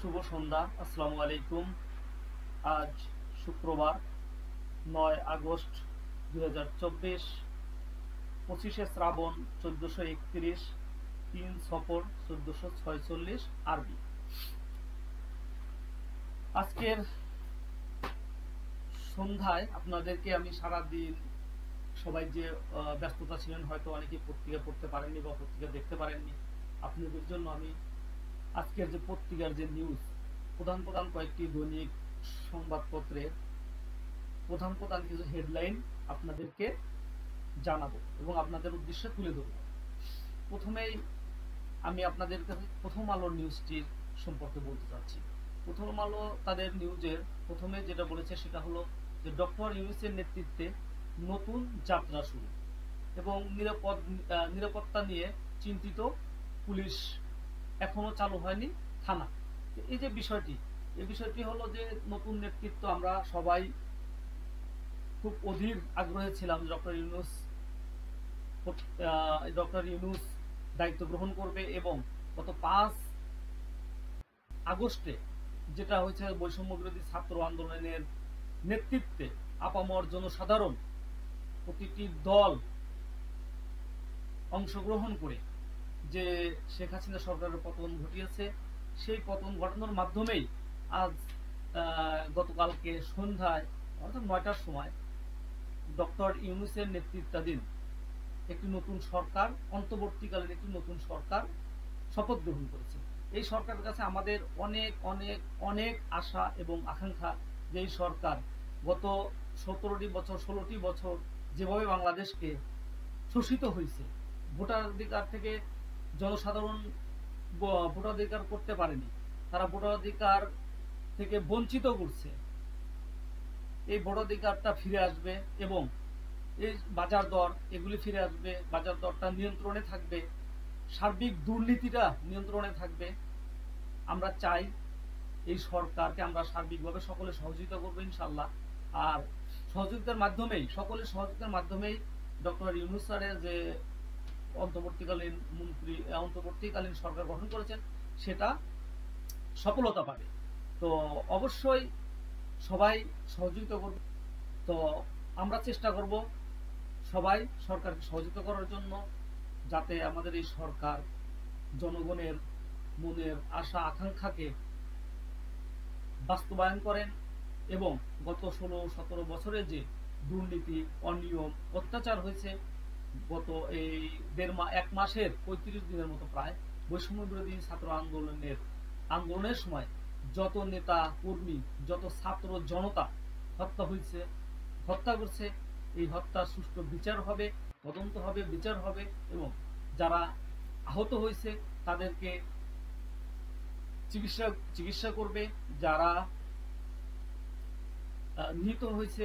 শুভ সন্ধ্যা। আসসালামু আলাইকুম। আজ শুক্রবার 9 আগস্ট 2024, 25শে শ্রাবণ 1431, 3 সফর 1446 আরবি। আজকের সন্ধ্যায় আপনাদেরকে আমি সারাদিন সবাই যে ব্যস্ততা ছিলেন, হয়তো অনেকে পত্রিকা পড়তে পারেননি বা পত্রিকা দেখতে পারেননি। আপনাদের জন্য আমি আজকের যে পত্রিকার যে নিউজ, প্রধান প্রধান কয়েকটি দৈনিক সংবাদপত্রের প্রধান প্রধান কিছু হেডলাইন আপনাদেরকে জানাবো এবং আপনাদের উদ্দেশ্যে তুলে ধরব। প্রথমেই আমি আপনাদের কাছে প্রথম আলোর নিউজটির সম্পর্কে বলতে চাচ্ছি। প্রথম আলো তাদের নিউজের প্রথমে যেটা বলেছে সেটা হলো যে ডক্টর ইউনূসের নেতৃত্বে নতুন যাত্রা শুরু এবং নিরাপত্তা নিয়ে চিন্তিত পুলিশ, এখনো চালু হয়নি থানা। এই যে বিষয়টি, এই বিষয়টি হলো যে নতুন নেতৃত্ব, আমরা সবাই খুব অধীর আগ্রহে ছিলাম ডক্টর ইউনূস দায়িত্ব গ্রহণ করবে এবং গত 5 আগস্টে যেটা হয়েছে বৈষম্য বিরোধী ছাত্র আন্দোলনের নেতৃত্বে আপামর জনসাধারণ, প্রতিটি দল অংশগ্রহণ করে যে শেখ হাসিনা সরকারের পতন ঘটিয়েছে, সেই পতন ঘটানোর মাধ্যমেই আজ গতকালকে সন্ধ্যায় অর্থাৎ 9টার সময় ডক্টর ইউনূসের নেতৃত্বাধীন একটি নতুন সরকার, অন্তর্বর্তীকালীন একটি নতুন সরকার শপথ গ্রহণ করেছে। এই সরকারের কাছে আমাদের অনেক অনেক অনেক আশা এবং আকাঙ্ক্ষা যে এই সরকার গত 17টি বছর 16টি বছর যেভাবে বাংলাদেশকে শোষিত হয়েছে, ভোটাধিকার থেকে জনসাধারণ ভোটাধিকার করতে পারেনি, তারা ভোটাধিকার থেকে বঞ্চিত করছে, এই ভোটাধিকারটা ফিরে আসবে এবং এই বাজার দর এগুলি ফিরে আসবে, বাজার দরটা নিয়ন্ত্রণে থাকবে, সার্বিক দুর্নীতিটা নিয়ন্ত্রণে থাকবে। আমরা চাই এই সরকারকে আমরা সার্বিকভাবে সকলে সহযোগিতা করবো ইনশাল্লাহ। আর সহযোগিতার মাধ্যমেই, সকলের সহযোগিতার মাধ্যমেই ডক্টর ইউনূস স্যারের যে অন্তর্বর্তীকালীন সরকার গঠন করেছেন সেটা সফলতা পাবে। তো অবশ্যই সবাই সহযোগিতা করবে। তো আমরা চেষ্টা করব সবাই সরকারকে সহযোগিতা করার জন্য, যাতে আমাদের এই সরকার জনগণের মনের আশা আকাঙ্ক্ষাকে বাস্তবায়ন করেন এবং গত 16-17 বছরে যে দুর্নীতি, অনিয়ম, অত্যাচার হয়েছে, গত এই 1 মাসের 35 দিনের মতো প্রায় বৈষম্য বিরোধী ছাত্র আন্দোলনের সময় যত নেতা কর্মী, যত ছাত্র জনতা হত্যা করছে, এই হত্যার সুষ্ঠু বিচার হবে, তদন্ত হবে, বিচার হবে এবং যারা আহত হয়েছে তাদেরকে চিকিৎসা করবে, যারা নিহত হয়েছে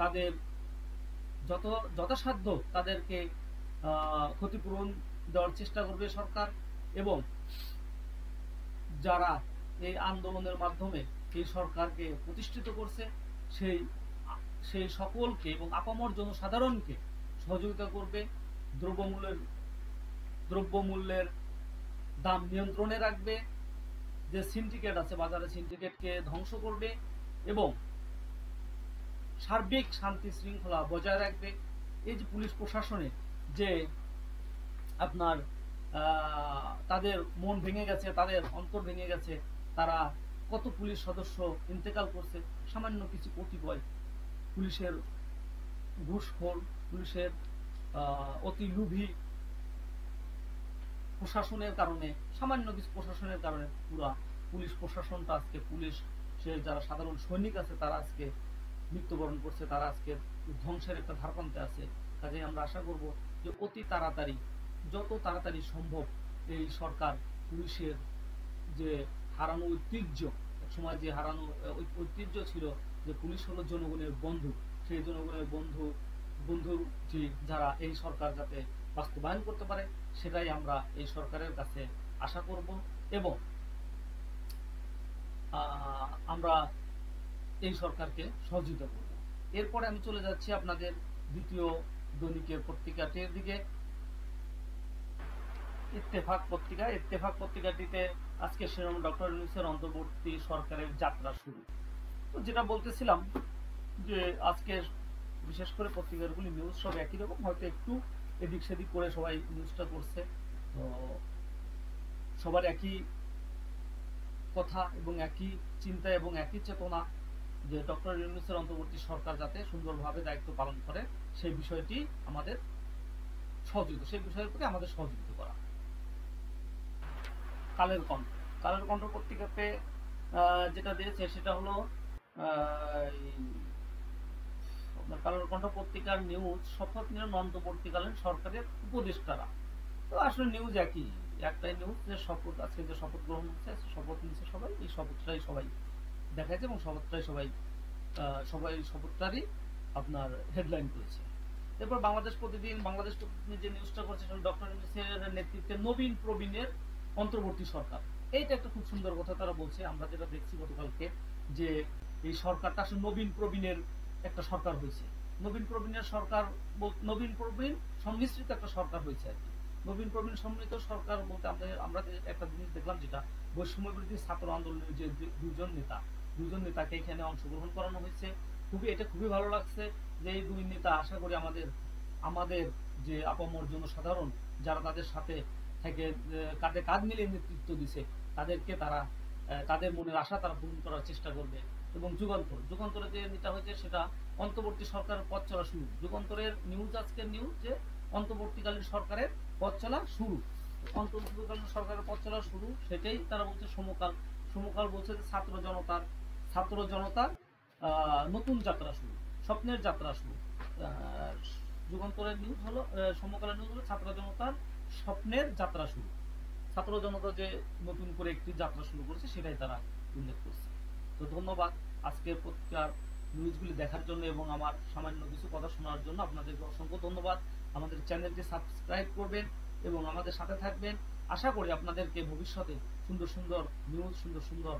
তাদের যথাসাধ্য তাদেরকে ক্ষতিপূরণ দেওয়ার চেষ্টা করবে সরকার এবং যারা এই আন্দোলনের মাধ্যমে এই সরকারকে প্রতিষ্ঠিত করছে সেই সকলকে এবং আপামর জনসাধারণকে সহযোগিতা করবে। দ্রব্যমূল্যের দাম নিয়ন্ত্রণে রাখবে, যে সিন্ডিকেট আছে বাজারে সিন্ডিকেটকে ধ্বংস করবে এবং সার্বিক শান্তি শৃঙ্খলা বজায় রাখবে। এই যে পুলিশ প্রশাসনে যে আপনার তাদের মন ভেঙে গেছে, তাদের অন্তর ভেঙে গেছে, তারা কত পুলিশ সদস্য ইন্তেকাল করছে সামান্য কিছু কতিপয় পুলিশের ঘুষখোর, পুলিশের অতি লোভী প্রশাসনের কারণে, সামান্য কিছু প্রশাসনের কারণে পুরা পুলিশ প্রশাসনটা আজকে, পুলিশের যারা সাধারণ সৈনিক আছে তারা আজকে মৃত্যুবরণ করছে, তারা আজকে ধ্বংসের একটা ধারপ্রান্তে আছে। কাজে আমরা আশা করব যে অতি তাড়াতাড়ি, যত তাড়াতাড়ি সম্ভব এই সরকার পুলিশের যে হারানো ঐতিহ্য, একসময় যে হারানো ঐতিহ্য ছিল যে পুলিশ হলো জনগণের বন্ধু, সেই জনগণের বন্ধুটি যারা এই সরকার যাতে বাস্তবায়ন করতে পারে সেটাই আমরা এই সরকারের কাছে আশা করব এবং আমরা এই সরকারকে সহযোগিতা করব। এরপরে আমি চলে যাচ্ছি আপনাদের দ্বিতীয় দৈনিকের পত্রিকাটির দিকে। ইত্তেফাক পত্রিকাটিতে আজকে শিরোনাম ডক্টর ইউনূসের অন্তর্বর্তী সরকারের যাত্রা শুরু। তো যেটা বলতেছিলাম যে আজকে বিশেষ করে পত্রিকাগুলি নিউজ সব একই রকম, হয়তো একটু এদিক সেদিক করে সবাই নিউজটা করছে। তো সবার একই কথা এবং একই চিন্তা এবং একই চেতনা যে ডক্টর ইউনূসের অন্তর্বর্তী সরকার যাতে সুন্দরভাবে দায়িত্ব পালন করে সেই বিষয়টি আমাদের সেই বিষয়ের প্রতি আমাদের সহযোগিতা করা। কালের কণ্ঠ পত্রিকাতে যেটা দিয়েছে সেটা হলো আপনার কালের কণ্ঠ পত্রিকার নিউজ, শপথ নিলেন অন্তর্বর্তীকালীন সরকারের উপদেষ্টারা। তো আসলে নিউজ একটাই নিউজ যে শপথ, আজকে যে শপথ গ্রহণ হচ্ছে, শপথ নিচ্ছে সবাই, এই শপথটাই সবাই দেখাচ্ছে এবং শপথটারই আপনার হেডলাইন করেছে। এরপর বাংলাদেশ প্রতিদিন যে নিউজটা করছে ডক্টর ইউনূসের নেতৃত্বে নবীন প্রবীণের অন্তর্বর্তী সরকার। এইটা একটা খুব সুন্দর কথা তারা বলছে। আমরা যেটা দেখছি গতকালকে যে এই সরকারটা আসলে নবীন প্রবীণের একটা সরকার হয়েছে। নবীন প্রবীণ সংমিশ্রিত একটা সরকার হয়েছে আর কি। নবীন প্রবীণ সম্মিলিত সরকার বলতে আমরা একটা জিনিস দেখলাম, যেটা বৈষম্য বিরোধী ছাত্র আন্দোলনের যে দুজন নেতাকে এখানে অংশগ্রহণ করানো হয়েছে। এটা খুবই ভালো লাগছে যে এই দুই নেতা, আশা করি আমাদের যে আপামর জনসাধারণ যারা তাদের সাথে থেকে কাঁধে কাঁধ মিলিয়ে নেতৃত্ব দিছে, তাদের মনের আশা তারা পূরণ করার চেষ্টা করবে। এবং যুগান্তরে যে নেতা হয়েছে সেটা অন্তর্বর্তী সরকারের পথ চলা শুরু। যুগান্তরের নিউজ, আজকের নিউজ যে অন্তর্বর্তীকালীন সরকারের পথ চলা শুরু। অন্তর্বর্তীকালীন সরকারের পথ চলা শুরু, সেটাই তারা বলছে। সমকাল বলছে যে ছাত্র জনতার নতুন যাত্রা শুরু, স্বপ্নের যাত্রা শুরু। যুগান্তরের নিউজ হলো, সমকালের নিউজ হলো ছাত্র জনতার স্বপ্নের যাত্রা শুরু। ছাত্র জনতা যে নতুন করে একটি যাত্রা শুরু করেছে সেটাই তারা উল্লেখ করছে। তো ধন্যবাদ আজকের পত্রিকার নিউজগুলি দেখার জন্য এবং আমার সামান্য কিছু কথা শোনার জন্য আপনাদেরকে অসংখ্য ধন্যবাদ। আমাদের চ্যানেলটি সাবস্ক্রাইব করবেন এবং আমাদের সাথে থাকবেন। আশা করি আপনাদেরকে ভবিষ্যতে সুন্দর সুন্দর নিউজ, সুন্দর সুন্দর